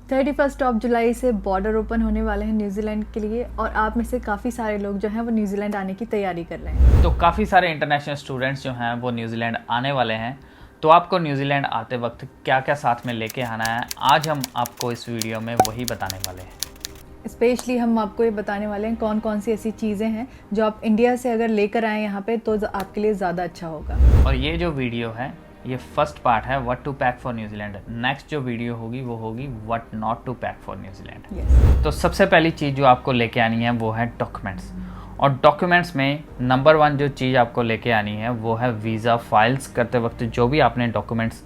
31 जुलाई से border open होने वाले हैं न्यूजीलैंड के लिए और आप में से काफ़ी सारे लोग जो हैं वो न्यूजीलैंड आने की तैयारी कर रहे हैं। तो काफ़ी सारे इंटरनेशनल स्टूडेंट्स जो हैं वो न्यूजीलैंड आने वाले हैं। तो आपको न्यूजीलैंड आते वक्त क्या क्या साथ में लेके आना है, आज हम आपको इस वीडियो में वही बताने वाले हैं। स्पेशली हम आपको ये बताने वाले हैं कौन कौन सी ऐसी चीज़ें हैं जो आप इंडिया से अगर लेकर आएँ यहाँ पे तो आपके लिए ज़्यादा अच्छा होगा। और ये जो वीडियो है ये फर्स्ट पार्ट है what to pack for New Zealand. Next जो वीडियो होगी वो होगी what not to pack for New Zealand. तो सबसे पहली चीज़ जो आपको लेके आनी है वो है डॉक्यूमेंट्स। और डॉक्यूमेंट्स में नंबर 1 जो चीज़ आपको लेके आनी है वो है वीज़ा। फाइल्स करते वक्त जो भी आपने डॉक्यूमेंट्स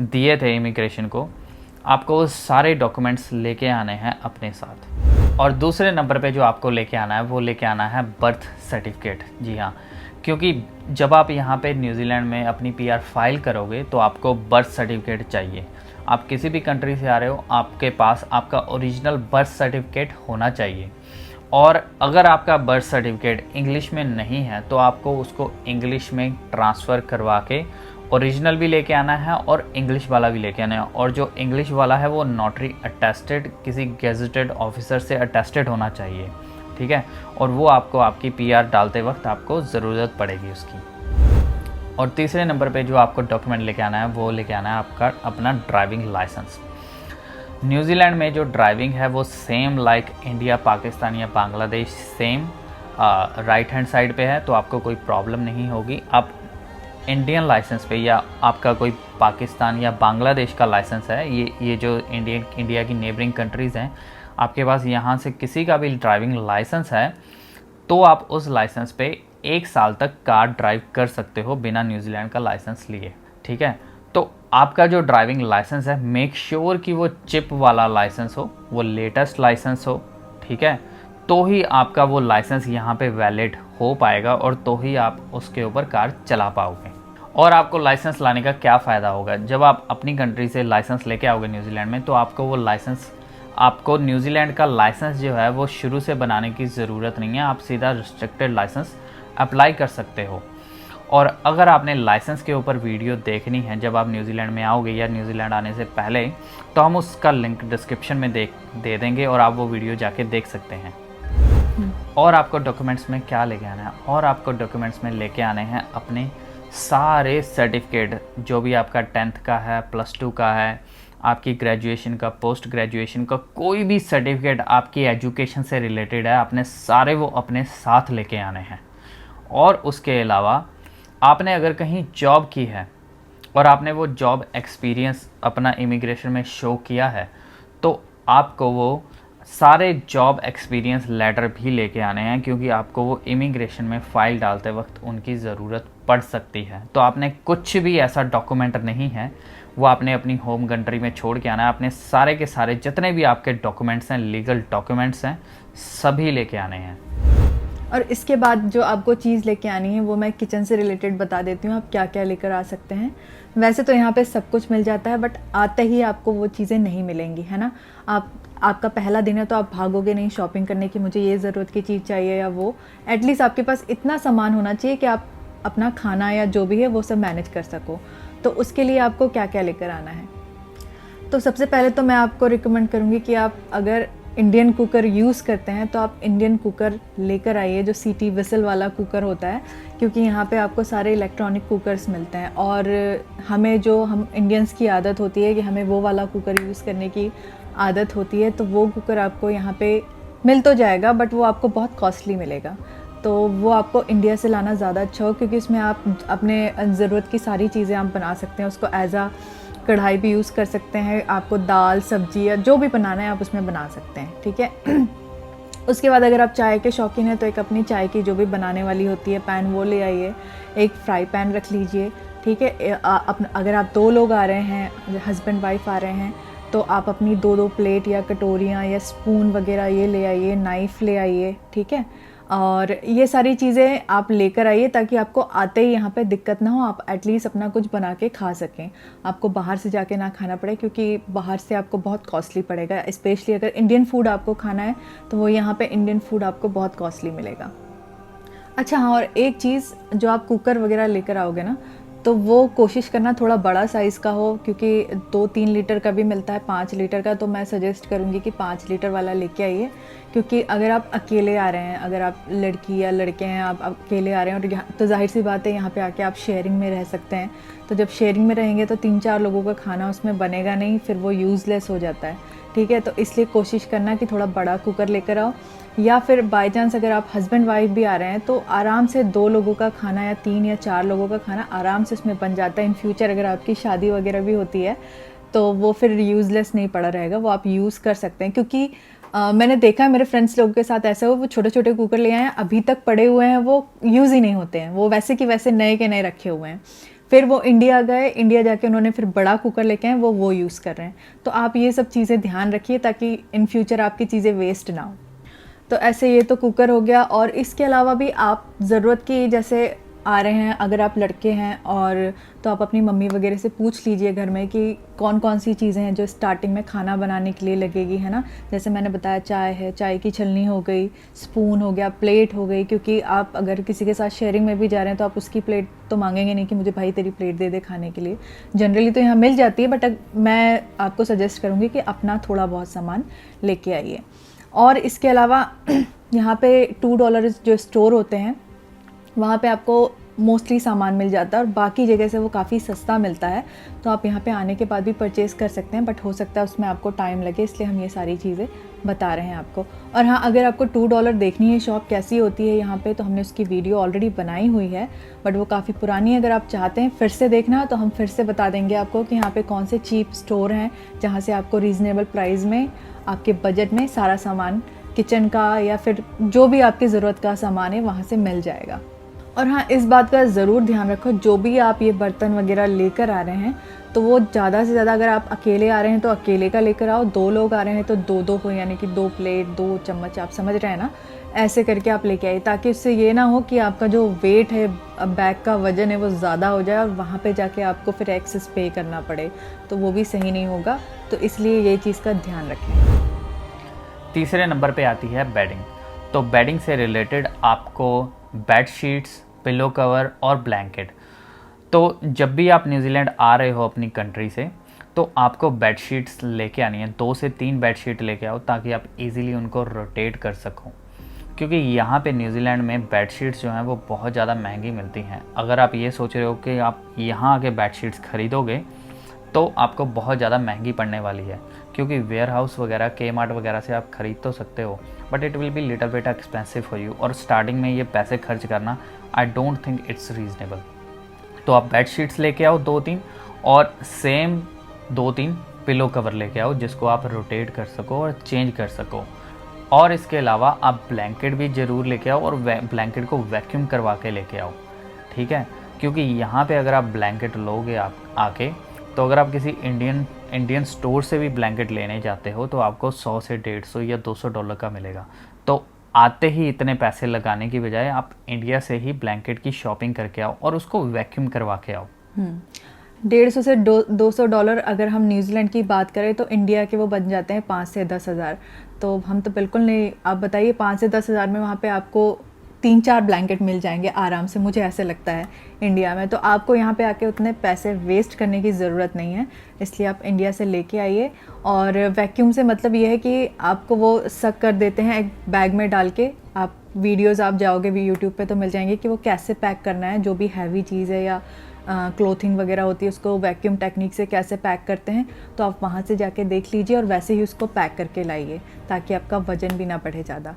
दिए थे इमिग्रेशन को, आपको वो सारे डॉक्यूमेंट्स लेके आने हैं अपने साथ। और दूसरे नंबर पे जो आपको लेके आना है वो लेके आना है बर्थ सर्टिफिकेट। जी हाँ, क्योंकि जब आप यहाँ पे न्यूजीलैंड में अपनी पीआर फाइल करोगे तो आपको बर्थ सर्टिफिकेट चाहिए। आप किसी भी कंट्री से आ रहे हो, आपके पास आपका ओरिजिनल बर्थ सर्टिफिकेट होना चाहिए। और अगर आपका बर्थ सर्टिफिकेट इंग्लिश में नहीं है तो आपको उसको इंग्लिश में ट्रांसफ़र करवा के ओरिजिनल भी लेके आना है और इंग्लिश वाला भी लेके आना है। और जो इंग्लिश वाला है वो नोटरी अटेस्टेड, किसी गेजेटेड ऑफिसर से अटेस्टेड होना चाहिए, ठीक है। और वो आपको आपकी पीआर डालते वक्त आपको ज़रूरत पड़ेगी उसकी। और तीसरे नंबर पे जो आपको डॉक्यूमेंट लेके आना है वो लेके आना है आपका अपना ड्राइविंग लाइसेंस। न्यूजीलैंड में जो ड्राइविंग है वो सेम लाइक इंडिया, पाकिस्तान या Bangladesh same right hand side पे है, तो आपको कोई प्रॉब्लम नहीं होगी। आप इंडियन लाइसेंस पे या आपका कोई पाकिस्तान या बांग्लादेश का लाइसेंस है, ये जो इंडिया की नेबरिंग कंट्रीज़ हैं, आपके पास यहाँ से किसी का भी ड्राइविंग लाइसेंस है तो आप उस लाइसेंस पे 1 साल तक कार ड्राइव कर सकते हो बिना न्यूजीलैंड का लाइसेंस लिए, ठीक है। तो आपका जो ड्राइविंग लाइसेंस है मेक श्योर कि वो चिप वाला लाइसेंस हो, वो लेटेस्ट लाइसेंस हो, ठीक है। तो ही आपका वो लाइसेंस यहाँ पे वैलिड हो पाएगा और तो ही आप उसके ऊपर कार चला पाओगे। और आपको लाइसेंस लाने का क्या फ़ायदा होगा, जब आप अपनी कंट्री से लाइसेंस लेके आओगे न्यूजीलैंड में तो आपको वो लाइसेंस, आपको न्यूजीलैंड का लाइसेंस जो है वो शुरू से बनाने की ज़रूरत नहीं है। आप सीधा रिस्ट्रिक्टेड लाइसेंस अप्लाई कर सकते हो। और अगर आपने लाइसेंस के ऊपर वीडियो देखनी है जब आप न्यूजीलैंड में आओगे या न्यूजीलैंड आने से पहले, तो हम उसका लिंक डिस्क्रिप्शन में दे देंगे और आप वो वीडियो जाके देख सकते हैं। और आपको डॉक्यूमेंट्स में क्या लेके आना है, और आपको डॉक्यूमेंट्स में लेके आने हैं अपने सारे सर्टिफिकेट, जो भी आपका 10th का है, +2 का है, आपकी ग्रेजुएशन का, पोस्ट ग्रेजुएशन का, कोई भी सर्टिफिकेट आपकी एजुकेशन से रिलेटेड है, आपने सारे वो अपने साथ लेके आने हैं। और उसके अलावा आपने अगर कहीं जॉब की है और आपने वो जॉब एक्सपीरियंस अपना इमिग्रेशन में शो किया है तो आपको वो सारे जॉब एक्सपीरियंस लेटर भी लेके आने हैं, क्योंकि आपको वो इमिग्रेशन में फ़ाइल डालते वक्त उनकी ज़रूरत पड़ सकती है। तो आपने कुछ भी ऐसा डॉक्यूमेंट नहीं है वो आपने अपनी होम कंट्री में छोड़ के आना है। आपने सारे के सारे जितने भी आपके डॉक्यूमेंट्स हैं, लीगल डॉक्यूमेंट्स हैं, सभी लेके आने हैं। और इसके बाद जो आपको चीज़ लेके आनी है वो मैं किचन से रिलेटेड बता देती हूँ आप क्या क्या लेकर आ सकते हैं। वैसे तो यहाँ पे सब कुछ मिल जाता है बट आते ही आपको वो चीज़ें नहीं मिलेंगी, है ना। आपका पहला दिन है तो आप भागोगे नहीं शॉपिंग करने की, मुझे ये ज़रूरत की चीज़ चाहिए या वो। एटलीस्ट आपके पास इतना सामान होना चाहिए कि आप अपना खाना या जो भी है वो सब मैनेज कर सको। तो उसके लिए आपको क्या क्या लेकर आना है, तो सबसे पहले तो मैं आपको रिकमेंड करूँगी कि आप अगर इंडियन कुकर यूज़ करते हैं तो आप इंडियन कुकर लेकर आइए, जो सीटी विसल वाला कुकर होता है, क्योंकि यहाँ पे आपको सारे इलेक्ट्रॉनिक कुकर्स मिलते हैं। और हम इंडियंस की आदत होती है कि हमें वो वाला कुकर यूज़ करने की आदत होती है, तो वो कुकर आपको यहाँ पे मिल तो जाएगा बट वो आपको बहुत कॉस्टली मिलेगा। तो वो आपको इंडिया से लाना ज़्यादा अच्छा हो, क्योंकि इसमें आप अपने ज़रूरत की सारी चीज़ें आप बना सकते हैं। उसको एज आ कढ़ाई भी यूज़ कर सकते हैं, आपको दाल सब्जी या जो भी बनाना है आप उसमें बना सकते हैं, ठीक है। उसके बाद अगर आप चाय के शौकीन हैं तो एक अपनी चाय की जो भी बनाने वाली होती है पैन वो ले आइए। एक फ्राई पैन रख लीजिए, ठीक है। अगर आप 2 लोग आ रहे हैं, हस्बैंड वाइफ आ रहे हैं, तो आप अपनी 2-2 प्लेट या कटोरियाँ या स्पून वगैरह ये ले आइए, नाइफ़ ले आइए, ठीक है। और ये सारी चीज़ें आप लेकर आइए ताकि आपको आते ही यहाँ पे दिक्कत ना हो, आप एटलीस्ट अपना कुछ बना के खा सकें, आपको बाहर से जाके ना खाना पड़े, क्योंकि बाहर से आपको बहुत कॉस्टली पड़ेगा। स्पेशली अगर इंडियन फूड आपको खाना है तो वो यहाँ पे इंडियन फूड आपको बहुत कॉस्टली मिलेगा। अच्छा हाँ, और एक चीज़, जो आप कुकर वगैरह लेकर आओगे ना, तो वो कोशिश करना थोड़ा बड़ा साइज़ का हो, क्योंकि 2-3 लीटर का भी मिलता है, 5 लीटर का, तो मैं सजेस्ट करूँगी कि 5 लीटर वाला लेके आइए। क्योंकि अगर आप अकेले आ रहे हैं, अगर आप लड़की या लड़के हैं, आप अकेले आ रहे हैं और यहाँ तो जाहिर सी बात है यहाँ पे आके आप शेयरिंग में रह सकते हैं। तो जब शेयरिंग में रहेंगे तो 3-4 लोगों का खाना उसमें बनेगा नहीं, फिर वो यूज़लेस हो जाता है, ठीक है। तो इसलिए कोशिश करना कि थोड़ा बड़ा कुकर लेकर आओ, या फिर बाय चांस अगर आप हस्बैंड वाइफ भी आ रहे हैं तो आराम से 2 लोगों का खाना या 3 या 4 लोगों का खाना आराम से उसमें बन जाता है। इन फ्यूचर अगर आपकी शादी वगैरह भी होती है तो वो फिर यूज़लेस नहीं पड़ा रहेगा, वो आप यूज़ कर सकते हैं। क्योंकि मैंने देखा है मेरे फ्रेंड्स लोगों के साथ ऐसा हुआ, वो छोटे छोटे कुकर ले आए हैं, अभी तक पड़े हुए हैं, वो यूज़ ही नहीं होते हैं, वो वैसे कि वैसे नए के नए रखे हुए हैं। फिर वो इंडिया गए, इंडिया जाके उन्होंने फिर बड़ा कुकर लेके आए, वो यूज़ कर रहे हैं। तो आप ये सब चीज़ें ध्यान रखिए ताकि इन फ्यूचर आपकी चीज़ें वेस्ट ना हो। तो ऐसे ये तो कुकर हो गया। और इसके अलावा भी आप ज़रूरत की, जैसे आ रहे हैं अगर आप लड़के हैं और तो आप अपनी मम्मी वगैरह से पूछ लीजिए घर में कि कौन कौन सी चीज़ें हैं जो स्टार्टिंग में खाना बनाने के लिए लगेगी, है ना। जैसे मैंने बताया चाय है, चाय की छलनी हो गई, स्पून हो गया, प्लेट हो गई, क्योंकि आप अगर किसी के साथ शेयरिंग में भी जा रहे हैं तो आप उसकी प्लेट तो मांगेंगे नहीं कि मुझे भाई तेरी प्लेट दे दे खाने के लिए। जनरली तो यहाँ मिल जाती है, बट मैं आपको सजेस्ट करूँगी कि अपना थोड़ा बहुत सामान लेके आइए। और इसके अलावा यहाँ पे $2 जो स्टोर होते हैं वहाँ पे आपको मोस्टली सामान मिल जाता है और बाकी जगह से वो काफ़ी सस्ता मिलता है। तो आप यहाँ पे आने के बाद भी परचेज़ कर सकते हैं, बट हो सकता है उसमें आपको टाइम लगे, इसलिए हम ये सारी चीज़ें बता रहे हैं आपको। और हाँ, अगर आपको $2 देखनी है शॉप कैसी होती है यहाँ पे, तो हमने उसकी वीडियो ऑलरेडी बनाई हुई है, बट वो काफ़ी पुरानी है। अगर आप चाहते हैं फिर से देखना तो हम फिर से बता देंगे आपको कि यहाँ पे कौन से चीप स्टोर हैं जहाँ से आपको रीज़नेबल प्राइस में आपके बजट में सारा सामान किचन का या फिर जो भी आपकी ज़रूरत का सामान है वहाँ से मिल जाएगा। और हाँ, इस बात का ज़रूर ध्यान रखो, जो भी आप ये बर्तन वगैरह लेकर आ रहे हैं तो वो ज़्यादा से ज़्यादा, अगर आप अकेले आ रहे हैं तो अकेले का लेकर आओ, 2 लोग आ रहे हैं तो 2-2 को, यानी कि 2 प्लेट 2 चम्मच, आप समझ रहे हैं ना, ऐसे करके आप लेके आइए, ताकि उससे ये ना हो कि आपका जो वेट है, बैग का वज़न है, वो ज़्यादा हो जाए और वहाँ पे जाके आपको फिर एक्सेस पे करना पड़े, तो वो भी सही नहीं होगा। तो इसलिए ये चीज़ का ध्यान रखें। तीसरे नंबर पे आती है बेडिंग। तो बेडिंग से रिलेटेड आपको बेड शीट्स, पिलो कवर और ब्लैंकेट। तो जब भी आप न्यूजीलैंड आ रहे हो अपनी कंट्री से, तो आपको बेड शीट्स लेके आनी है, 2 से 3 बेड शीट लेके आओ ताकि आप इजीली उनको रोटेट कर सको। क्योंकि यहाँ पे न्यूजीलैंड में बेड शीट्स जो हैं वो बहुत ज़्यादा महंगी मिलती हैं। अगर आप ये सोच रहे हो कि आप यहाँ आके बेड शीट्स खरीदोगे तो आपको बहुत ज़्यादा महंगी पड़ने वाली है, क्योंकि वेयर हाउस वगैरह, Kmart वगैरह से आप ख़रीद तो सकते हो, but it will be little bit expensive for you. और स्टार्टिंग में ये पैसे खर्च करना I don't think it's reasonable. तो आप बेड शीट्स लेके आओ 2-3, और सेम 2-3 पिलो कवर लेके आओ जिसको आप रोटेट कर सको और चेंज कर सको। और इसके अलावा आप ब्लैंकेट भी ज़रूर लेके आओ और ब्लैंकेट को वैक्यूम करवा के लेके आओ, ठीक है। क्योंकि यहाँ पे अगर आप ब्लैंकेट लोगे आप आके, तो अगर आप किसी इंडियन स्टोर से भी ब्लैंकेट लेने जाते हो तो आपको 100 से 150 या $200 का मिलेगा। तो आते ही इतने पैसे लगाने की बजाय आप इंडिया से ही ब्लैंकेट की शॉपिंग करके आओ और उसको वैक्यूम करवा के आओ। 150 से $200 अगर हम न्यूजीलैंड की बात करें तो इंडिया के वो बन जाते हैं 5 से 10 हज़ार। तो हम तो बिल्कुल नहीं, आप बताइए 5 से 10 हज़ार में वहाँ पे आपको 3-4 ब्लैंकेट मिल जाएंगे आराम से, मुझे ऐसे लगता है इंडिया में। तो आपको यहाँ पे आके उतने पैसे वेस्ट करने की ज़रूरत नहीं है, इसलिए आप इंडिया से लेके आइए। और वैक्यूम से मतलब ये है कि आपको वो सक कर देते हैं एक बैग में डाल के। आप वीडियोज़ आप जाओगे भी यूट्यूब पे तो मिल जाएंगे कि वो कैसे पैक करना है, जो भी हैवी चीज़ है या क्लोथिंग वगैरह होती है उसको वैक्यूम टेक्निक से कैसे पैक करते हैं। तो आप वहाँ से जाके देख लीजिए और वैसे ही उसको पैक करके लाइए ताकि आपका वज़न भी ना बढ़े ज़्यादा।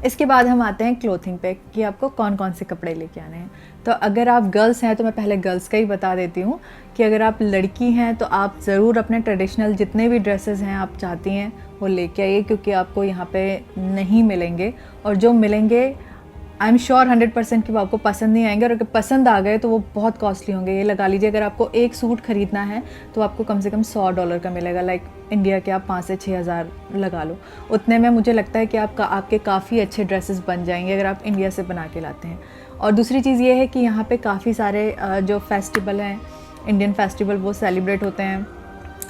इसके बाद हम आते हैं क्लोथिंग पे कि आपको कौन कौन से कपड़े लेके आने हैं। तो अगर आप गर्ल्स हैं तो मैं पहले गर्ल्स का ही बता देती हूँ कि अगर आप लड़की हैं तो आप ज़रूर अपने ट्रेडिशनल जितने भी ड्रेसेस हैं आप चाहती हैं वो लेके आइए, क्योंकि आपको यहाँ पे नहीं मिलेंगे, और जो मिलेंगे आई एम श्योर 100% कि वो आपको पसंद नहीं आएंगे, और अगर पसंद आ गए तो वो बहुत कॉस्टली होंगे। ये लगा लीजिए अगर आपको एक सूट ख़रीदना है तो आपको कम से कम $100 का मिलेगा, लाइक इंडिया के आप 5 से 6 हज़ार लगा लो। उतने में मुझे लगता है कि आपके काफ़ी अच्छे ड्रेसेस बन जाएंगे अगर आप इंडिया से बना के लाते हैं। और दूसरी चीज़ ये है कि यहाँ पे काफ़ी सारे जो फेस्टिवल हैं, इंडियन फेस्टिवल, वो सेलिब्रेट होते हैं,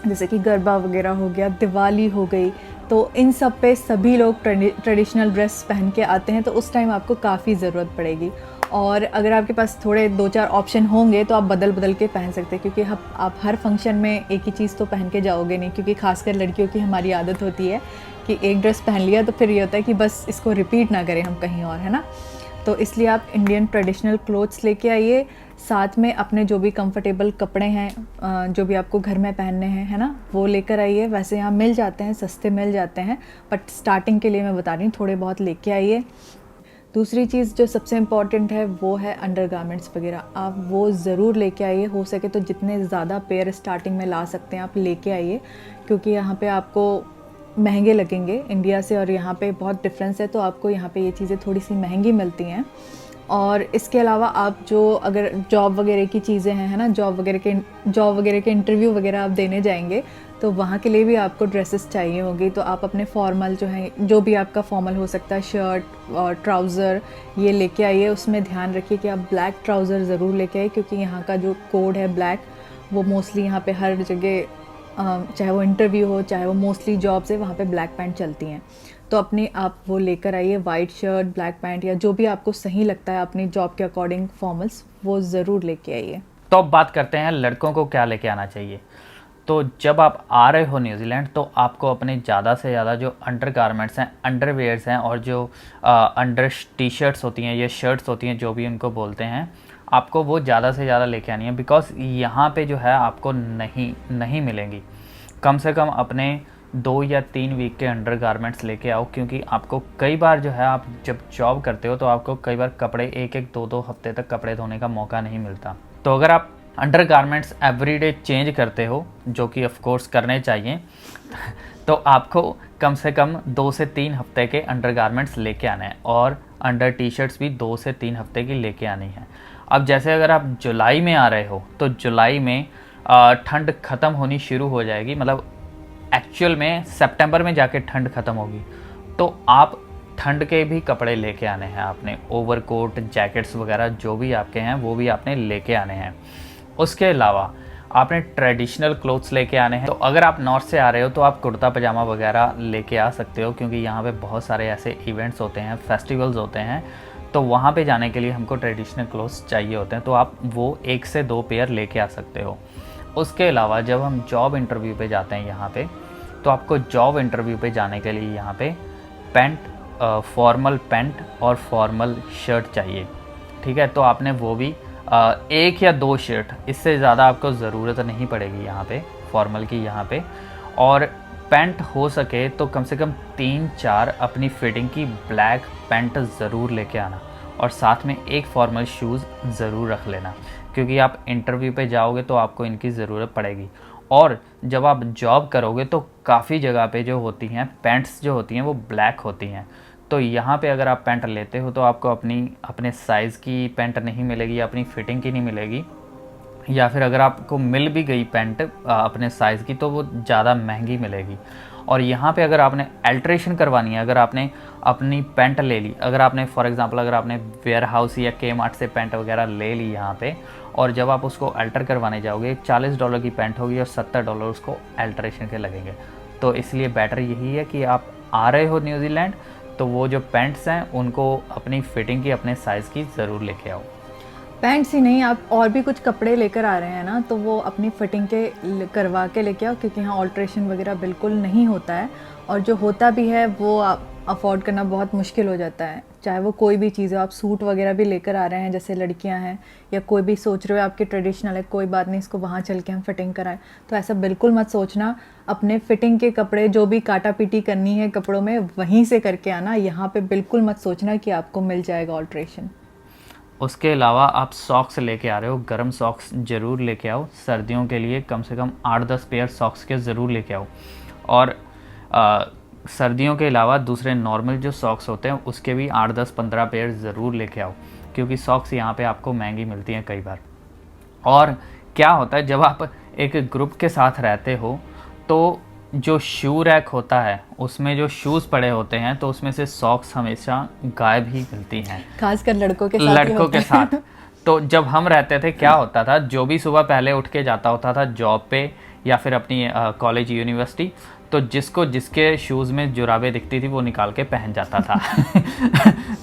जैसे कि गरबा वगैरह हो गया, दिवाली हो गई। तो इन सब पे सभी लोग ट्रेडिशनल ड्रेस पहन के आते हैं, तो उस टाइम आपको काफ़ी ज़रूरत पड़ेगी। और अगर आपके पास थोड़े 2-4 ऑप्शन होंगे तो आप बदल बदल के पहन सकते हैं, क्योंकि आप हर फंक्शन में एक ही चीज़ तो पहन के जाओगे नहीं, क्योंकि खासकर लड़कियों की हमारी आदत होती है कि एक ड्रेस पहन लिया तो फिर ये होता है कि बस इसको रिपीट ना करें हम कहीं और, है ना। तो इसलिए आप इंडियन ट्रेडिशनल क्लोथ्स लेके आइए, साथ में अपने जो भी कंफर्टेबल कपड़े हैं जो भी आपको घर में पहनने हैं, है ना, वो लेकर आइए। वैसे यहाँ मिल जाते हैं, सस्ते मिल जाते हैं, बट स्टार्टिंग के लिए मैं बता रही हूँ थोड़े बहुत लेके आइए। दूसरी चीज़ जो सबसे इम्पॉर्टेंट है वो है अंडरगारमेंट्स वगैरह, आप वो ज़रूर लेके आइए। हो सके तो जितने ज़्यादा पेयर स्टार्टिंग में ला सकते हैं आप लेके आइए, क्योंकि यहाँ पे आपको महंगे लगेंगे इंडिया से, और यहाँ पे बहुत डिफरेंस है, तो आपको यहाँ पे ये चीज़ें थोड़ी सी महंगी मिलती हैं। और इसके अलावा आप जो अगर जॉब वगैरह की चीज़ें हैं, है ना, जॉब वगैरह के इंटरव्यू वगैरह आप देने जाएंगे तो वहाँ के लिए भी आपको ड्रेसेस चाहिए होगी। तो आप अपने फॉर्मल जो है, जो भी आपका फॉर्मल हो सकता है, शर्ट और ट्राउज़र, ये लेके आइए। उसमें ध्यान रखिए कि आप ब्लैक ट्राउज़र ज़रूर लेके आइए, क्योंकि यहाँ का जो कोड है ब्लैक, वो मोस्टली यहाँ पे हर जगह, चाहे वो इंटरव्यू हो चाहे वो मोस्टली जॉब्स है, वहाँ पे ब्लैक पैंट चलती हैं। तो अपने आप वो लेकर आइए, वाइट शर्ट, ब्लैक पैंट, या जो भी आपको सही लगता है अपनी जॉब के अकॉर्डिंग फॉर्मल्स, वो ज़रूर लेके आइए। तो अब बात करते हैं लड़कों को क्या लेके आना चाहिए। तो जब आप आ रहे हो न्यूजीलैंड तो आपको अपने ज़्यादा से ज़्यादा जो अंडर गारमेंट्स हैं, अंडरवेयर्स हैं, और जो अंडर टी शर्ट्स होती हैं या शर्ट्स होती हैं, जो भी उनको बोलते हैं, आपको वो ज़्यादा से ज़्यादा लेके आनी है। बिकॉज़ यहाँ पे जो है आपको नहीं मिलेंगी। कम से कम अपने 2 या 3 वीक के अंडर गारमेंट्स लेके आओ, क्योंकि आपको कई बार जो है, आप जब जॉब करते हो तो आपको कई बार कपड़े 1-1, 2-2 हफ्ते तक कपड़े धोने का मौका नहीं मिलता। तो अगर आप अंडर गारमेंट्स एवरीडे चेंज करते हो, जो कि ऑफ कोर्स करने चाहिए, तो आपको कम से कम 2 से 3 हफ्ते के अंडर गारमेंट्स लेके आने हैं, और अंडर टी शर्ट्स भी 2 से 3 हफ्ते की लेके आनी है। अब जैसे अगर आप जुलाई में आ रहे हो तो जुलाई में ठंड ख़त्म होनी शुरू हो जाएगी, मतलब एक्चुअल में सितंबर में जाके ठंड ख़त्म होगी। तो आप ठंड के भी कपड़े लेके आने हैं, आपने ओवरकोट, जैकेट्स वगैरह जो भी आपके हैं वो भी आपने लेके आने हैं। उसके अलावा आपने ट्रेडिशनल क्लोथ्स लेके आने हैं। तो अगर आप नॉर्थ से आ रहे हो तो आप कुर्ता पजामा वगैरह लेके आ सकते हो, क्योंकि यहाँ पे बहुत सारे ऐसे इवेंट्स होते हैं, फेस्टिवल्स होते हैं, तो वहाँ पे जाने के लिए हमको ट्रेडिशनल क्लोथ्स चाहिए होते हैं। तो आप वो 1 से 2 पेयर लेके आ सकते हो। उसके अलावा जब हम जॉब इंटरव्यू पे जाते हैं यहाँ पे, तो आपको जॉब इंटरव्यू पे जाने के लिए यहाँ पे फॉर्मल पैंट और फॉर्मल शर्ट चाहिए, ठीक है। तो आपने वो भी 1 या 2 शर्ट, इससे ज़्यादा आपको ज़रूरत नहीं पड़ेगी यहाँ पे फॉर्मल की यहाँ पे। और पैंट हो सके तो कम से कम 3-4 अपनी फिटिंग की ब्लैक पैंट ज़रूर लेके आना, और साथ में एक फॉर्मल शूज़ ज़रूर रख लेना, क्योंकि आप इंटरव्यू पे जाओगे तो आपको इनकी ज़रूरत पड़ेगी। और जब आप जॉब करोगे तो काफ़ी जगह पे जो होती हैं पैंट्स जो होती हैं वो ब्लैक होती हैं। तो यहाँ पे अगर आप पैंट लेते हो तो आपको अपने साइज़ की पैंट नहीं मिलेगी, अपनी फिटिंग की नहीं मिलेगी, या फिर अगर आपको मिल भी गई पैंट अपने साइज़ की तो वो ज़्यादा महंगी मिलेगी। और यहाँ पे अगर आपने अल्ट्रेशन करवानी है, अगर आपने अपनी पैंट ले ली, अगर आपने फॉर एग्जांपल अगर आपने वेयर हाउस या के मार्ट से पैंट वगैरह ले ली यहाँ पे, और जब आप उसको अल्टर करवाने जाओगे, $40 की पैंट होगी और $70 उसको अल्ट्रेशन के लगेंगे। तो इसलिए बेटर यही है कि आप आ रहे हो न्यूजीलैंड तो वो जो पैंट्स हैं उनको अपनी फिटिंग की, अपने साइज़ की ज़रूर लेके आओ। पैंट्स ही नहीं, आप और भी कुछ कपड़े लेकर आ रहे हैं ना, तो वो अपनी फिटिंग के करवा के लेके आओ, क्योंकि यहाँ ऑल्ट्रेशन वगैरह बिल्कुल नहीं होता है, और जो होता भी है वो आप अफोर्ड करना बहुत मुश्किल हो जाता है। चाहे वो कोई भी चीज़ हो, आप सूट वगैरह भी लेकर आ रहे हैं जैसे लड़कियां हैं, या कोई भी सोच रहे हो आपके ट्रेडिशनल है, कोई बात नहीं, इसको वहाँ चल के हम फिटिंग कराएं, तो ऐसा बिल्कुल मत सोचना। अपने फिटिंग के कपड़े जो भी काटा पीटी करनी है कपड़ों में, वहीं से करके आना। यहाँ पे बिल्कुल मत सोचना कि आपको मिल जाएगा ऑल्ट्रेशन। उसके अलावा आप सॉक्स लेके आ रहे हो, गर्म सॉक्स ज़रूर लेके आओ। सर्दियों के लिए कम से कम 8-10 पेयर सॉक्स के ज़रूर लेके आओ। और सर्दियों के अलावा दूसरे नॉर्मल जो सॉक्स होते हैं उसके भी 8-10-15 पेयर ज़रूर लेके आओ, क्योंकि सॉक्स यहाँ पे आपको महंगी मिलती हैं कई बार। और क्या होता है, जब आप एक ग्रुप के साथ रहते हो तो जो शू रैक होता है उसमें जो शूज़ पड़े होते हैं, तो उसमें से सॉक्स हमेशा गायब ही मिलती हैं, खासकर लड़कों के साथ तो जब हम रहते थे क्या होता था, जो भी सुबह पहले उठ के जाता होता था जॉब पे या फिर अपनी कॉलेज यूनिवर्सिटी, तो जिसको जिसके शूज़ में जुराबें दिखती थी वो निकाल के पहन जाता था।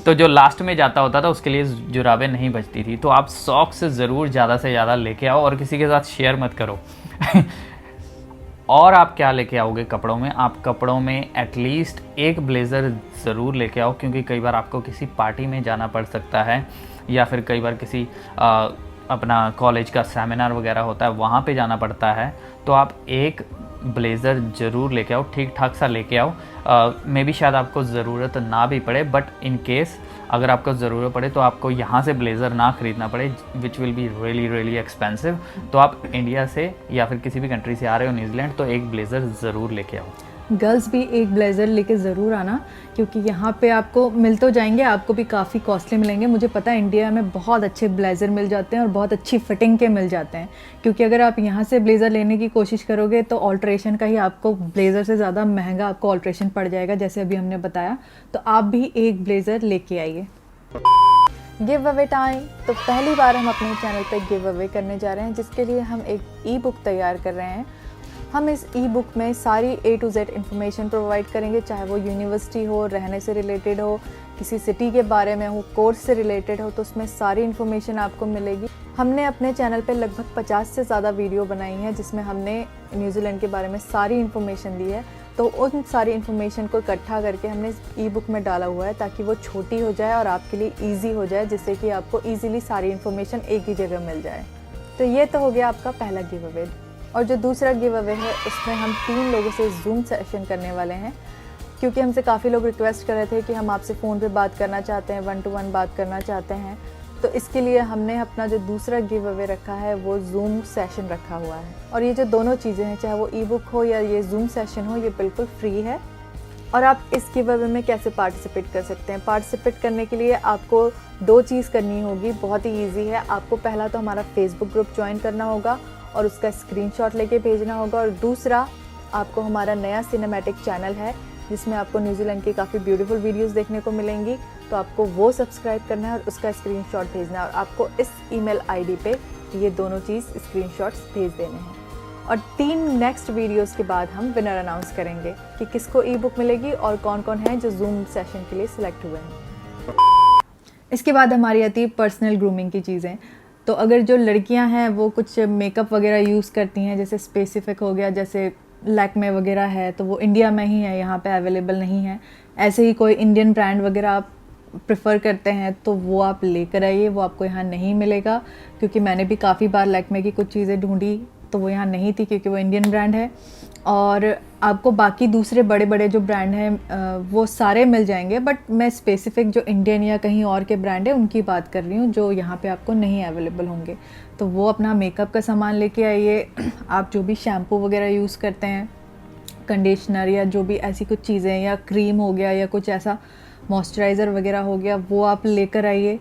तो जो लास्ट में जाता होता था उसके लिए जुराबें नहीं बचती थी। तो आप सॉक्स ज़रूर ज़्यादा से ज़्यादा लेके आओ और किसी के साथ शेयर मत करो। और आप क्या लेके आओगे कपड़ों में? आप कपड़ों में एटलीस्ट एक ब्लेज़र ज़रूर लेके आओ, क्योंकि कई बार आपको किसी पार्टी में जाना पड़ सकता है, या फिर कई बार किसी अपना कॉलेज का सेमिनार वगैरह होता है वहाँ पे जाना पड़ता है। तो आप एक ब्लेज़र ज़रूर लेके आओ, ठीक ठाक सा लेके आओ। मे बी शायद आपको ज़रूरत ना भी पड़े, बट इन केस अगर आपको ज़रूरत पड़े तो आपको यहाँ से ब्लेज़र ना ख़रीदना पड़े, which will be really expensive. तो आप इंडिया से या फिर किसी भी कंट्री से आ रहे हो न्यूजीलैंड, तो एक ब्लेज़र ज़रूर लेके आओ। गर्ल्स भी एक ब्लेज़र लेके ज़रूर आना, क्योंकि यहाँ पे आपको मिल तो जाएंगे, आपको भी काफ़ी कॉस्टली मिलेंगे। मुझे पता है इंडिया में बहुत अच्छे ब्लेज़र मिल जाते हैं और बहुत अच्छी फिटिंग के मिल जाते हैं, क्योंकि अगर आप यहाँ से ब्लेज़र लेने की कोशिश करोगे तो ऑल्ट्रेशन का ही आपको ब्लेज़र से ज़्यादा महंगा आपको ऑल्ट्रेशन पड़ जाएगा, जैसे अभी हमने बताया। तो आप भी एक ब्लेज़र लेके आइए। Give away time. तो पहली बार हम अपने चैनल पे गिव अवे करने जा रहे हैं, जिसके लिए हम एक ई बुक तैयार कर रहे हैं। हम इस ई बुक में सारी A to Z information provide करेंगे, चाहे वो यूनिवर्सिटी हो, रहने से रिलेटेड हो, किसी सिटी के बारे में हो, कोर्स से रिलेटेड हो, तो उसमें सारी इन्फॉर्मेशन आपको मिलेगी। हमने अपने चैनल पे लगभग 50 से ज़्यादा वीडियो बनाई हैं, जिसमें हमने न्यूजीलैंड के बारे में सारी इन्फॉर्मेशन दी है। तो उन सारी इन्फॉर्मेशन को इकट्ठा करके हमने इस ई बुक में डाला हुआ है, ताकि वो छोटी हो जाए और आपके लिए ईजी हो जाए, जिससे कि आपको ईजिली सारी इन्फॉर्मेशन एक ही जगह मिल जाए। तो ये तो हो गया आपका पहला गिव अवे। और जो दूसरा गिव अवे है, उसमें हम 3 लोगों से जूम सेशन करने वाले हैं, क्योंकि हमसे काफ़ी लोग रिक्वेस्ट कर रहे थे कि हम आपसे फ़ोन पे बात करना चाहते हैं, 1 to 1 बात करना चाहते हैं। तो इसके लिए हमने अपना जो दूसरा गिव अवे रखा है वो जूम सेशन रखा हुआ है। और ये जो दोनों चीज़ें हैं, चाहे वो ई बुक हो या ये जूम सेशन हो, ये बिल्कुल फ्री है। और आप इस गिव अवे में कैसे पार्टिसिपेट कर सकते हैं? पार्टिसिपेट करने के लिए आपको 2 चीज़ करनी होगी, बहुत ही ईजी है। आपको पहला तो हमारा फेसबुक ग्रुप ज्वाइन करना होगा और उसका स्क्रीनशॉट लेके भेजना होगा, और दूसरा आपको हमारा नया सिनेमैटिक चैनल है, जिसमें आपको न्यूजीलैंड की काफ़ी ब्यूटीफुल वीडियोस देखने को मिलेंगी। तो आपको वो सब्सक्राइब करना है और उसका स्क्रीनशॉट भेजना है, और आपको इस ईमेल आईडी पे ये दोनों चीज़ स्क्रीनशॉट्स भेज देने हैं। और 3 नेक्स्ट वीडियोस के बाद हम विनर अनाउंस करेंगे कि किसको ई बुक मिलेगी और कौन कौन है जो जूम सेशन के लिए सिलेक्ट हुए हैं। इसके बाद हमारी आती है पर्सनल ग्रूमिंग की चीज़ें। तो अगर जो लड़कियां हैं वो कुछ मेकअप वगैरह यूज़ करती हैं, जैसे स्पेसिफिक हो गया, जैसे लैक्मे वगैरह है, तो वो इंडिया में ही है, यहाँ पे अवेलेबल नहीं है। ऐसे ही कोई इंडियन ब्रांड वगैरह आप प्रेफर करते हैं तो वो आप लेकर आइए, वो आपको यहाँ नहीं मिलेगा, क्योंकि मैंने भी काफ़ी बार लैक्मे की कुछ चीज़ें ढूंढी तो वो यहाँ नहीं थी, क्योंकि वो इंडियन ब्रांड है। और आपको बाकी दूसरे बड़े बड़े जो ब्रांड हैं वो सारे मिल जाएंगे, बट मैं स्पेसिफिक जो इंडियन या कहीं और के ब्रांड है उनकी बात कर रही हूँ, जो यहाँ पे आपको नहीं अवेलेबल होंगे। तो वो अपना मेकअप का सामान लेके आइए। आप जो भी शैम्पू वगैरह यूज़ करते हैं, कंडीशनर या जो भी ऐसी कुछ चीज़ें, या क्रीम हो गया या कुछ ऐसा मॉइस्चराइज़र वगैरह हो गया, वो आप लेकर आइए।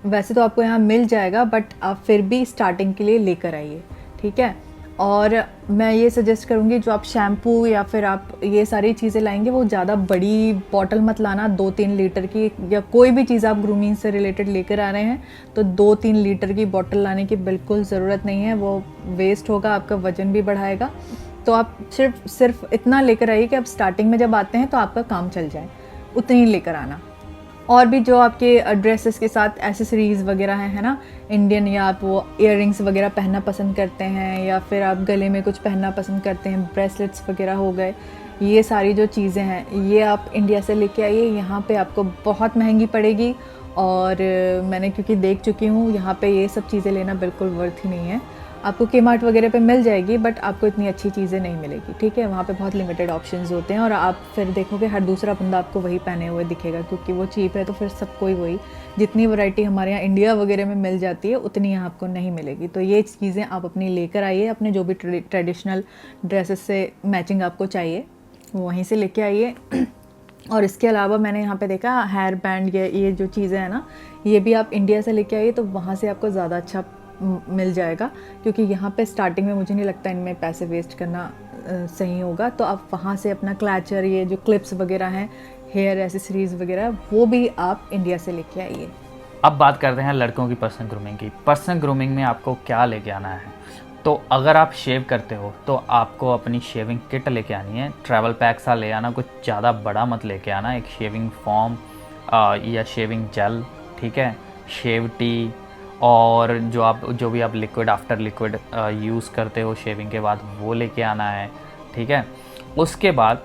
वैसे तो आपको यहाँ मिल जाएगा, बट आप फिर भी स्टार्टिंग के लिए लेकर आइए, ठीक है। और मैं ये सजेस्ट करूँगी, जो आप शैम्पू या फिर आप ये सारी चीज़ें लाएंगे वो ज़्यादा बड़ी बॉटल मत लाना, 2-3 लीटर की, या कोई भी चीज़ आप ग्रूमिंग से रिलेटेड लेकर आ रहे हैं तो 2-3 लीटर की बॉटल लाने की बिल्कुल ज़रूरत नहीं है, वो वेस्ट होगा, आपका वज़न भी बढ़ाएगा। तो आप सिर्फ इतना लेकर आइए कि आप स्टार्टिंग में जब आते हैं तो आपका काम चल जाए, उतनी ही लेकर आना। और भी जो आपके ड्रेसेस के साथ एसेसरीज़ वगैरह हैं, है ना, इंडियन, या आप वो इयररिंग्स वगैरह पहनना पसंद करते हैं, या फिर आप गले में कुछ पहनना पसंद करते हैं, ब्रेसलेट्स वगैरह हो गए, ये सारी जो चीज़ें हैं ये आप इंडिया से लेके आइए। यहाँ पे आपको बहुत महंगी पड़ेगी, और मैंने क्योंकि देख चुकी हूँ, यहाँ पे ये सब चीज़ें लेना बिल्कुल वर्थ ही नहीं है। आपको के-मार्ट वगैरह पे मिल जाएगी, बट आपको इतनी अच्छी चीज़ें नहीं मिलेगी, ठीक है। वहाँ पे बहुत लिमिटेड ऑप्शंस होते हैं, और आप फिर देखोगे हर दूसरा बंदा आपको वही पहने हुए दिखेगा, क्योंकि वो चीप है, तो फिर सबको ही वही, जितनी वैरायटी हमारे यहाँ इंडिया वगैरह में मिल जाती है उतनी यहाँ आपको नहीं मिलेगी। तो ये चीज़ें आप अपनी लेकर आइए, अपने जो भी ट्रेडिशनल ड्रेसेस से मैचिंग आपको चाहिए वो वहीं से लेके आइए। और इसके अलावा मैंने यहाँ पे देखा हेयर बैंड, ये जो चीज़ें हैं ना, ये भी आप इंडिया से लेके आइए, तो वहाँ से आपको ज़्यादा अच्छा मिल जाएगा, क्योंकि यहाँ पे स्टार्टिंग में मुझे नहीं लगता इनमें पैसे वेस्ट करना सही होगा। तो आप वहाँ से अपना क्लैचर, ये जो क्लिप्स वगैरह हैं, हेयर एसेसरीज़ वगैरह, वो भी आप इंडिया से लेके आइए। अब बात करते हैं लड़कों की पर्सनल ग्रूमिंग की। पर्सनल ग्रूमिंग में आपको क्या लेके आना है? तो अगर आप शेव करते हो तो आपको अपनी शेविंग किट लेके आनी है, ट्रैवल पैक सा ले आना, कुछ ज़्यादा बड़ा मत लेके आना, एक शेविंग फॉर्म या शेविंग जेल, ठीक है, शेव टी, और जो भी आप लिक्विड आफ्टर लिक्विड यूज़ करते हो शेविंग के बाद वो लेके आना है, ठीक है। उसके बाद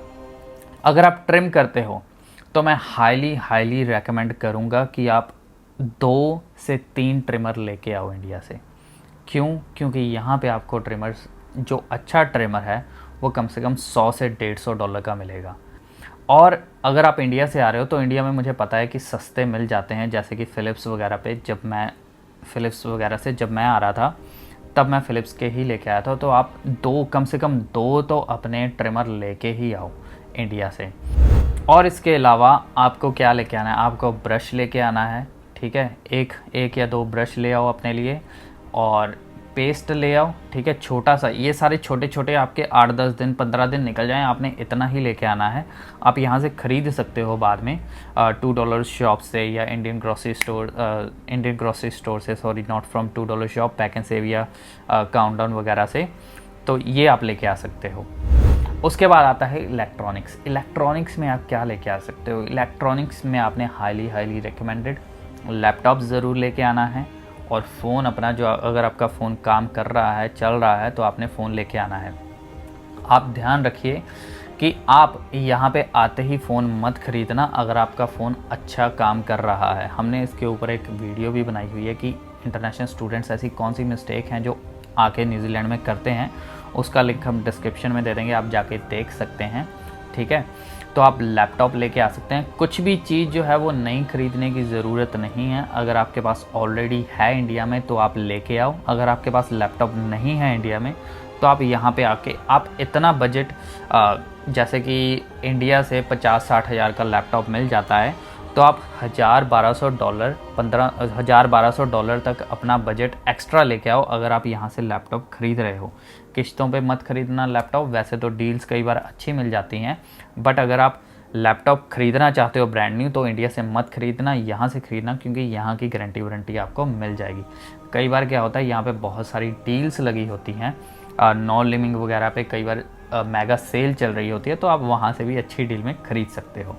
अगर आप ट्रिम करते हो तो मैं हाईली रेकमेंड करूँगा कि आप 2 से 3 ट्रिमर लेके आओ इंडिया से। क्यों? क्योंकि यहाँ पे आपको ट्रिमर्स, जो अच्छा ट्रिमर है वो कम से कम 100 से $150 का मिलेगा। और अगर आप इंडिया से आ रहे हो तो इंडिया में मुझे पता है कि सस्ते मिल जाते हैं, जैसे कि फ़िलिप्स वगैरह पे। जब मैं आ रहा था तब मैं फ़िलिप्स के ही लेके आया था। तो आप कम से कम 2 तो अपने ट्रिमर लेके ही आओ इंडिया से। और इसके अलावा आपको क्या लेके आना है? आपको ब्रश लेके आना है, ठीक है, एक या 2 ब्रश ले आओ अपने लिए, और पेस्ट ले आओ, ठीक है, छोटा सा। ये सारे छोटे छोटे आपके 8-10 दिन 15 दिन निकल जाएं, आपने इतना ही लेके आना है। आप यहाँ से ख़रीद सकते हो बाद में $2 शॉप से या इंडियन ग्रॉसरी स्टोर से, sorry, not from $2 shop, pack and save या काउंटडाउन वगैरह से। तो ये आप लेके आ सकते हो। उसके बाद आता है इलेक्ट्रॉनिक्स में आप क्या लेके आ सकते हो? इलेक्ट्रॉनिक्स में आपने हाईली रिकमेंडेड लैपटॉप ज़रूर लेके आना है, और फ़ोन अपना, जो अगर आपका फ़ोन काम कर रहा है, चल रहा है, तो आपने फ़ोन लेके आना है। आप ध्यान रखिए कि आप यहाँ पे आते ही फ़ोन मत ख़रीदना अगर आपका फ़ोन अच्छा काम कर रहा है। हमने इसके ऊपर एक वीडियो भी बनाई हुई है कि इंटरनेशनल स्टूडेंट्स ऐसी कौन सी मिस्टेक हैं जो आके न्यूजीलैंड में करते हैं। उसका लिंक हम डिस्क्रिप्शन में दे देंगे, आप जाके देख सकते हैं, ठीक है। तो आप लैपटॉप लेके आ सकते हैं। कुछ भी चीज़ जो है वो नई ख़रीदने की ज़रूरत नहीं है। अगर आपके पास ऑलरेडी है इंडिया में तो आप लेके आओ। अगर आपके पास लैपटॉप नहीं है इंडिया में तो आप यहाँ पे आके आप इतना बजट, जैसे कि इंडिया से 50-60 हज़ार का लैपटॉप मिल जाता है, तो आप $1,000-1200 तक अपना बजट एक्स्ट्रा लेके आओ अगर आप यहाँ से लैपटॉप ख़रीद रहे हो। किश्तों पे मत ख़रीदना लैपटॉप, वैसे तो डील्स कई बार अच्छी मिल जाती हैं, बट अगर आप लैपटॉप ख़रीदना चाहते हो ब्रांड न्यू तो इंडिया से मत ख़रीदना, यहाँ से ख़रीदना, क्योंकि यहाँ की गारंटी वारंटी आपको मिल जाएगी। कई बार क्या होता है, यहाँ पे बहुत सारी डील्स लगी होती हैं, नो लिमिंग वगैरह पे कई बार मेगा सेल चल रही होती है, तो आप वहाँ से भी अच्छी डील में ख़रीद सकते हो।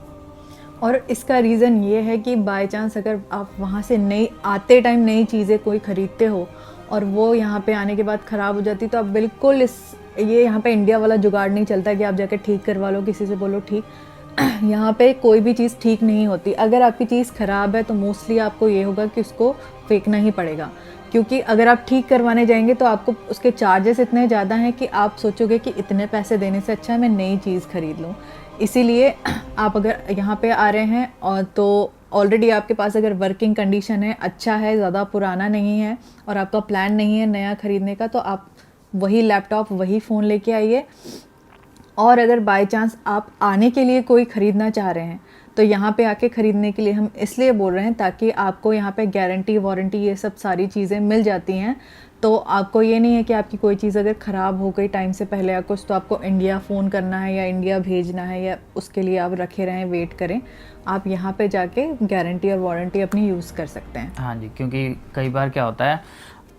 और इसका रीज़न ये है कि बाय चांस अगर आप वहाँ से आते टाइम नई चीज़ें कोई ख़रीदते हो और वो यहाँ पे आने के बाद ख़राब हो जाती, तो आप बिल्कुल ये यहाँ पे इंडिया वाला जुगाड़ नहीं चलता कि आप जाकर ठीक करवा लो, किसी से बोलो ठीक। यहाँ पे कोई भी चीज़ ठीक नहीं होती। अगर आपकी चीज़ ख़राब है तो मोस्टली आपको ये होगा कि उसको फेंकना ही पड़ेगा, क्योंकि अगर आप ठीक करवाने जाएंगे तो आपको उसके चार्जेस इतने ज़्यादा हैं कि आप सोचोगे कि इतने पैसे देने से अच्छा है मैं नई चीज़ ख़रीद लूँ। इसीलिए आप अगर यहाँ पे आ रहे हैं और तो ऑलरेडी आपके पास अगर वर्किंग कंडीशन है, अच्छा है, ज़्यादा पुराना नहीं है और आपका प्लान नहीं है नया ख़रीदने का, तो आप वही लैपटॉप, वही फ़ोन लेके आइए। और अगर बाय चांस आप आने के लिए कोई ख़रीदना चाह रहे हैं तो यहाँ पे आके ख़रीदने के लिए हम इसलिए बोल रहे हैं ताकि आपको यहाँ पे गारंटी वारंटी ये सब सारी चीज़ें मिल जाती हैं। तो आपको ये नहीं है कि आपकी कोई चीज़ अगर ख़राब हो गई टाइम से पहले या कुछ, तो आपको इंडिया फ़ोन करना है या इंडिया भेजना है या उसके लिए आप रखे रहें, वेट करें। आप यहाँ पे जाके गारंटी और वारंटी अपनी यूज़ कर सकते हैं। हाँ जी, क्योंकि कई बार क्या होता है,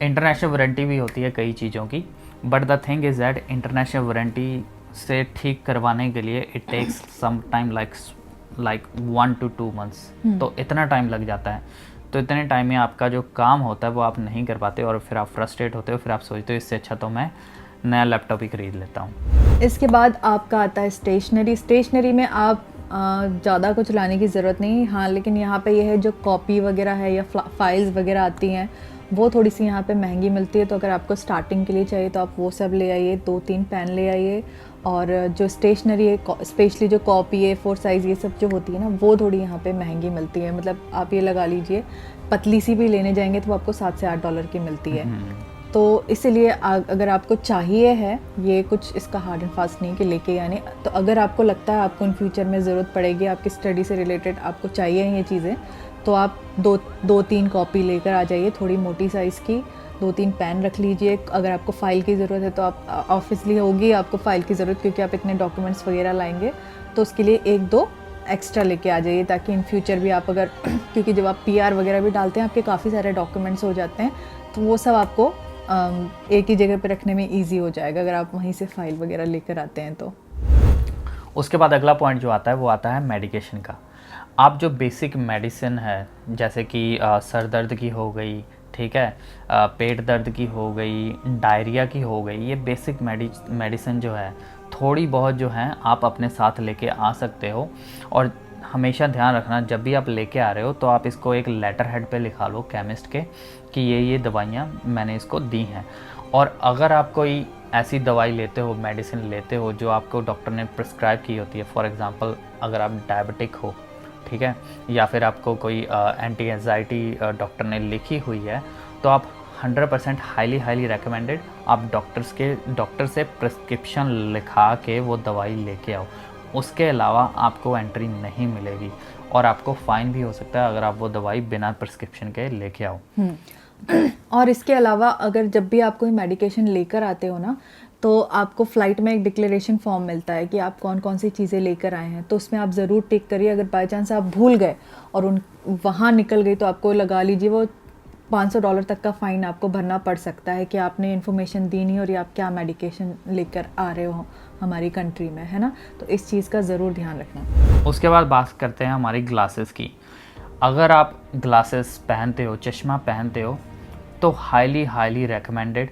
इंटरनेशनल वारंटी भी होती है कई चीज़ों की, but the thing is that international warranty से ठीक करवाने के लिए it takes some time like 1 to 2 months। तो इतना टाइम लग जाता है। तो इतने टाइम में आपका जो काम होता है वो आप नहीं कर पाते और फिर आप फ्रस्ट्रेट होते हो, फिर आप सोचते हो इससे अच्छा तो मैं नया लैपटॉप ही ख़रीद लेता हूँ। इसके बाद आपका आता है स्टेशनरी में आप ज़्यादा कुछ लाने की ज़रूरत नहीं। हाँ, लेकिन यहाँ पे ये है जो कॉपी वगैरह है या फाइल्स वगैरह आती हैं वो थोड़ी सी यहाँ पे महंगी मिलती है। तो अगर आपको स्टार्टिंग के लिए चाहिए तो आप वो सब ले आइए, 2-3 पेन ले आइए। और जो स्टेशनरी है, स्पेशली जो कॉपी है, 4 साइज़ ये सब जो होती है ना, वो थोड़ी यहाँ पे महंगी मिलती है। मतलब आप ये लगा लीजिए पतली सी भी लेने जाएंगे तो आपको $7 से $8 की मिलती है। तो इसीलिए अगर आपको चाहिए है ये कुछ, इसका हार्ड एंड फास्ट नहीं कि लेके आने, तो अगर आपको लगता है आपको इन फ्यूचर में ज़रूरत पड़ेगी, आपकी स्टडी से रिलेटेड आपको चाहिए ये चीज़ें, तो आप 2-3 कॉपी लेकर आ जाइए, थोड़ी मोटी साइज़ की। 2-3 पेन रख लीजिए। अगर आपको फ़ाइल की ज़रूरत है तो आप ऑब्वियसली होगी आपको फ़ाइल की ज़रूरत, क्योंकि आप इतने डॉक्यूमेंट्स वगैरह लाएंगे, तो उसके लिए 1-2 एक्स्ट्रा लेके आ जाइए, ताकि इन फ्यूचर भी आप अगर क्योंकि जब आप PR वगैरह भी डालते हैं आपके काफ़ी सारे डॉक्यूमेंट्स हो जाते हैं, तो वो सब आपको एक ही जगह पे रखने में इजी हो जाएगा अगर आप वहीं से फाइल वगैरह लेकर आते हैं तो। उसके बाद अगला पॉइंट जो आता है वो आता है मेडिकेशन का। आप जो बेसिक मेडिसिन है, जैसे कि सर दर्द की हो गई, ठीक है, पेट दर्द की हो गई, डायरिया की हो गई, ये बेसिक मेडिसिन जो है थोड़ी बहुत जो है आप अपने साथ लेके आ सकते हो। और हमेशा ध्यान रखना, जब भी आप लेके आ रहे हो तो आप इसको एक लेटर हेड पे लिखा लो केमिस्ट के कि ये दवाइयाँ मैंने इसको दी हैं। और अगर आप कोई ऐसी दवाई लेते हो, मेडिसिन लेते हो जो आपको डॉक्टर ने प्रिस्क्राइब की होती है, फॉर एग्ज़ाम्पल अगर आप डायबिटिक हो, ठीक है, या फिर आपको कोई एंटी एंजाइटी डॉक्टर ने लिखी हुई है, तो आप 100% हाईली रेकमेंडेड आप डॉक्टर से प्रिस्क्रिप्शन लिखा के वो दवाई लेके आओ। उसके अलावा आपको एंट्री नहीं मिलेगी और आपको फ़ाइन भी हो सकता है अगर आप वो दवाई बिना प्रिस्क्रिप्शन के लेके आओ। और इसके अलावा अगर जब भी आप कोई मेडिकेशन लेकर आते हो ना, तो आपको फ़्लाइट में एक डिक्लेरेशन फॉर्म मिलता है कि आप कौन कौन सी चीज़ें लेकर आए हैं, तो उसमें आप ज़रूर टिक करिए। अगर बाई चांस आप भूल गए और वहाँ निकल गई तो आपको लगा लीजिए वो $500 तक का फ़ाइन आपको भरना पड़ सकता है कि आपने इन्फॉर्मेशन दी नहीं और ये आप क्या मेडिकेशन लेकर आ रहे हो हमारी कंट्री में, है ना। तो इस चीज़ का ज़रूर ध्यान रखना। उसके बाद बात करते हैं हमारी ग्लासेस की। अगर आप ग्लासेस पहनते हो, चश्मा पहनते हो, तो हाईली रेकमेंडेड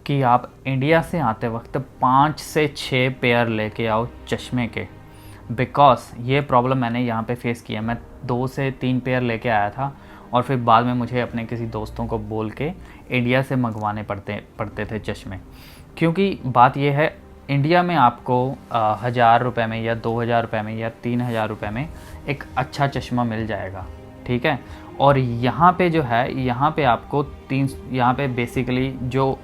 कि आप इंडिया से आते वक्त 5 से 6 पेयर लेके आओ चश्मे के। बिकॉज ये प्रॉब्लम मैंने यहाँ पे फेस किया। मैं 2 से 3 पेयर लेके आया था और फिर बाद में मुझे अपने किसी दोस्तों को बोल के इंडिया से मंगवाने पड़ते थे चश्मे। क्योंकि बात यह है, इंडिया में आपको 1000 रुपये में या 2000 रुपये में या 3000 रुपये में एक अच्छा चश्मा मिल जाएगा, ठीक है। और यहाँ पे जो है, यहाँ पे आपको यहाँ पे बेसिकली जो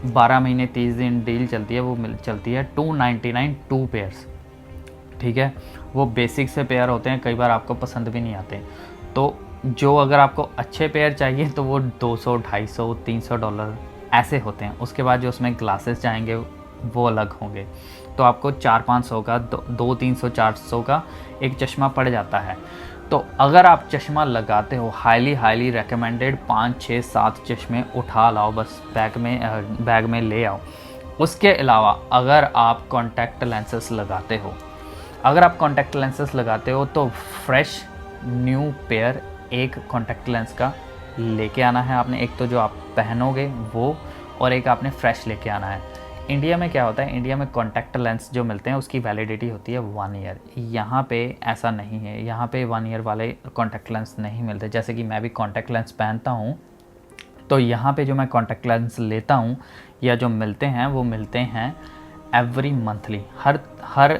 12 महीने 30 दिन डील चलती है वो चलती है 299 2 पेयर्स, ठीक है। वो बेसिक से पेयर होते हैं, कई बार आपको पसंद भी नहीं आते। तो जो अगर आपको अच्छे पेयर चाहिए तो वो $200, $250, $300 ऐसे होते हैं। उसके बाद जो उसमें ग्लासेस जाएंगे वो अलग होंगे। तो आपको 400-500 का 200-300-400 का एक चश्मा पड़ जाता है। तो अगर आप चश्मा लगाते हो, हाईली रेकमेंडेड 5, 6, 7 चश्मे उठा लाओ, बस बैग में ले आओ। उसके अलावा अगर आप कॉन्टैक्ट लेंसेस लगाते हो, तो फ्रेश न्यू पेयर एक कॉन्टैक्ट लेंस का लेके आना है आपने। एक तो जो आप पहनोगे वो, और एक आपने फ्रेश लेके आना है। इंडिया में क्या होता है, इंडिया में कॉन्टैक्ट लेंस जो मिलते हैं उसकी वैलिडिटी होती है 1 ईयर। यहाँ पे ऐसा नहीं है, यहाँ पे 1 ईयर वाले कॉन्टैक्ट लेंस नहीं मिलते। जैसे कि मैं भी कॉन्टैक्ट लेंस पहनता हूँ, तो यहाँ पे जो मैं कॉन्टैक्ट लेंस लेता हूँ या जो मिलते हैं वो मिलते हैं एवरी मंथली। हर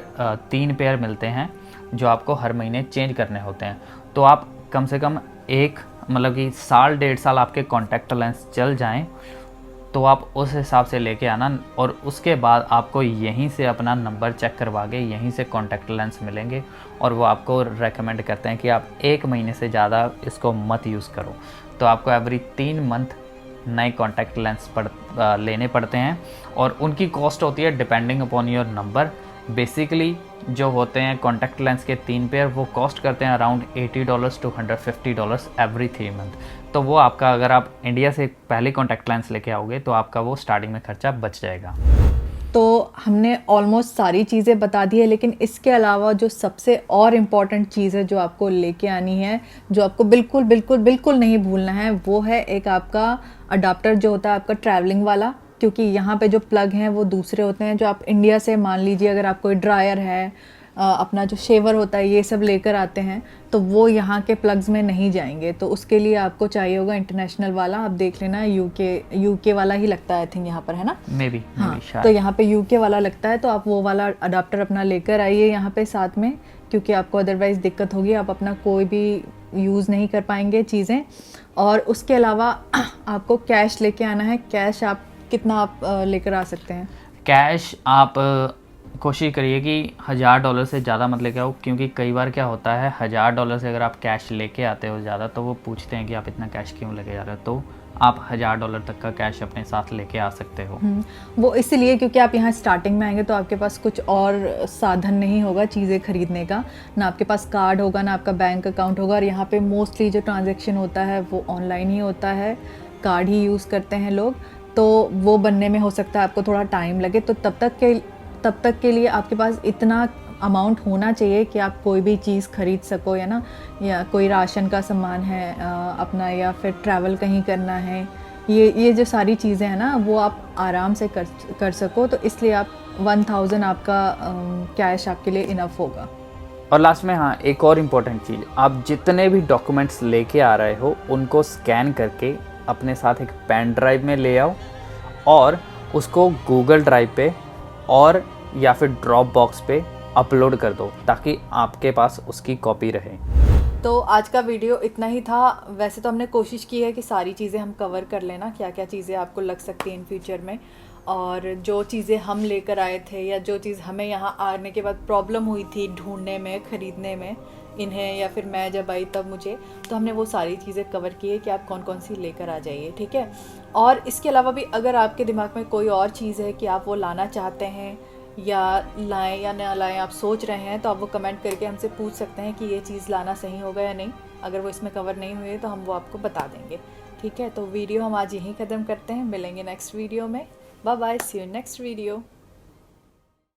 3 पेयर मिलते हैं जो आपको हर महीने चेंज करने होते हैं। तो आप कम से कम मतलब कि 1.5 साल आपके कॉन्टैक्ट लेंस चल जाएं तो आप उस हिसाब से लेके आना। और उसके बाद आपको यहीं से अपना नंबर चेक करवा के यहीं से कॉन्टैक्ट लेंस मिलेंगे और वो आपको रेकमेंड करते हैं कि आप 1 महीने से ज़्यादा इसको मत यूज़ करो। तो आपको एवरी 3 मंथ नए कॉन्टैक्ट लेंस लेने पड़ते हैं और उनकी कॉस्ट होती है depending upon your number. Basically जो होते हैं कॉन्टैक्ट लेंस के 3 पेयर वो कॉस्ट करते हैं अराउंड $80 to $150 एवरी 3 मंथ। तो वो आपका, अगर आप इंडिया से पहले कॉन्टैक्ट लेंस लेके आओगे तो आपका वो स्टार्टिंग में खर्चा बच जाएगा। तो हमने ऑलमोस्ट सारी चीज़ें बता दी है, लेकिन इसके अलावा जो सबसे और इम्पॉर्टेंट चीज़ है जो आपको लेके आनी है, जो आपको बिल्कुल बिल्कुल बिल्कुल नहीं भूलना है, वो है एक आपका अडाप्टर जो होता है आपका ट्रैवलिंग वाला। क्योंकि यहाँ पे जो प्लग हैं वो दूसरे होते हैं जो आप इंडिया से, मान लीजिए अगर आप कोई ड्रायर है, अपना जो शेवर होता है, ये सब लेकर आते हैं तो वो यहाँ के प्लग्स में नहीं जाएंगे। तो उसके लिए आपको चाहिए होगा इंटरनेशनल वाला। आप देख लेना, यूके वाला ही लगता है आई थिंक यहाँ पर, है ना। मे बी हाँ, तो यहाँ पे यूके वाला लगता है, तो आप वो वाला अडाप्टर अपना लेकर आइए यहाँ पे साथ में, क्योंकि आपको अदरवाइज़ दिक्कत होगी, आप अपना कोई भी यूज़ नहीं कर पाएंगे चीज़ें। और उसके अलावा आपको कैश लेके आना है। कैश आप कितना आप लेकर आ सकते हैं? कैश आप कोशिश करिए कि $1000 से ज़्यादा मत लेके आओ, क्योंकि कई बार क्या होता है $1000 से अगर आप कैश लेके आते हो ज़्यादा तो वो पूछते हैं कि आप इतना कैश क्यों लेके जा रहे हो। तो आप $1000 तक का कैश अपने साथ लेके आ सकते हो। वो इसलिए क्योंकि आप यहाँ स्टार्टिंग में आएंगे तो आपके पास कुछ और साधन नहीं होगा चीज़ें खरीदने का, ना आपके पास कार्ड होगा ना आपका बैंक अकाउंट होगा। और यहाँ पे मोस्टली जो ट्रांजैक्शन होता है वो ऑनलाइन ही होता है, कार्ड ही यूज़ करते हैं लोग। तो वो बनने में हो सकता है आपको थोड़ा टाइम लगे। तो तब तक के लिए आपके पास इतना अमाउंट होना चाहिए कि आप कोई भी चीज़ खरीद सको, या ना, या कोई राशन का सामान है अपना, या फिर ट्रैवल कहीं करना है, ये जो सारी चीज़ें हैं ना वो आप आराम से कर सको। तो इसलिए आप 1000 आपका कैश आपके लिए इनफ होगा। और लास्ट में हाँ, एक और इम्पोर्टेंट चीज़, आप जितने भी डॉक्यूमेंट्स लेके आ रहे हो उनको स्कैन करके अपने साथ एक पेन ड्राइव में ले आओ और उसको गूगल ड्राइव पे और या फिर ड्रॉप बॉक्स पे अपलोड कर दो, ताकि आपके पास उसकी कॉपी रहे। तो आज का वीडियो इतना ही था। वैसे तो हमने कोशिश की है कि सारी चीज़ें हम कवर कर लेना, क्या क्या चीज़ें आपको लग सकती हैं इन फ्यूचर में, और जो चीज़ें हम लेकर आए थे या जो चीज़ हमें यहाँ आने के बाद प्रॉब्लम हुई थी ढूंढने में, ख़रीदने में इन्हें, या फिर मैं जब आई तब मुझे, तो हमने वो सारी चीज़ें कवर की है कि आप कौन कौन सी लेकर आ जाइए, ठीक है। और इसके अलावा भी अगर आपके दिमाग में कोई और चीज़ है कि आप वो लाना चाहते हैं या लाएं या ना लाएं, आप सोच रहे हैं, तो आप वो कमेंट करके हमसे पूछ सकते हैं कि ये चीज़ लाना सही होगा या नहीं। अगर वो इसमें कवर नहीं हुई है तो हम वो आपको बता देंगे, ठीक है। तो वीडियो हम आज यहीं ख़त्म करते हैं, मिलेंगे नेक्स्ट वीडियो में। Bye bye, see you next video.